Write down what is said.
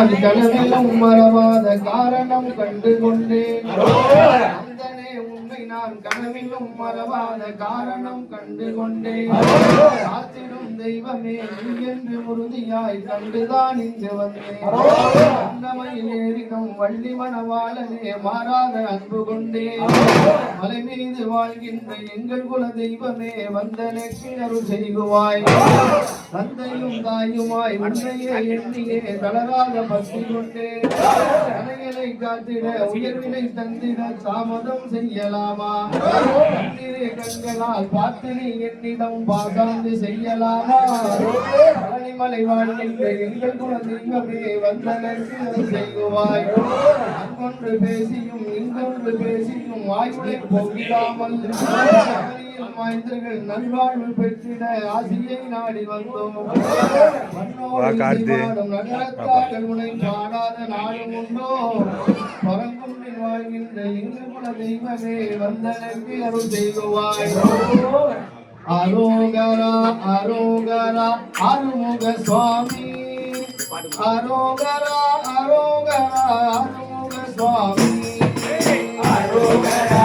கனவிலும் மறவாத காரணம் கண்டு கொண்டேன். உன்னை நான் கனவிலும் மறவாத காரணம் கண்டு கொண்டேன். காத்திடும் தெய்வமே நீ என்று உறுதியாய் கண்டுதான் இங்கு வந்தேன். அன்னமையில் ஏறிடும் வள்ளி மணவாளனே மாறாத அன்பு கொண்டேன். மலை மீது வாழ்கின்ற எங்கள் குல தெய்வமே வந்தனைக்கு அருள் செய்குவாய். தந்தையும் தாயுமாய் உன்னையே எண்ணியே தளராத பக்தி கொண்டே கலைகளை காத்திட உயர்வினை தந்திட தாமதம் செய்யலாமா? கண்ணீரே கண்களால் பார்த்து நீ என்னிடம் பாசாந்து செய்யலாமா? பழனிமலை வாழ்கின்ற எங்கள் குல தெய்வமே வந்தனருக்கு செய்குவாய். அங்கொன்று பேசியும் இங்கொன்று பேசியும் வாய்ப்பை போகிடாமல் மாய்ந்தர்கள் நல்வாழ்வு பெற்றிட ஆசியை நாடி வந்தோம். நகரத்தாக்கள் உனை காணாத நாடும் உண்டோ? பரங்குன்றில் வாழ்கின்ற எங்கள் குல தெய்வமே வந்தனக்கு அருள் செய்குவாய். அரோகரா அரோகரா அருமுக சுவாமி. அரோகரா அரோகரா அருமுக சுவாமி. அரோகரா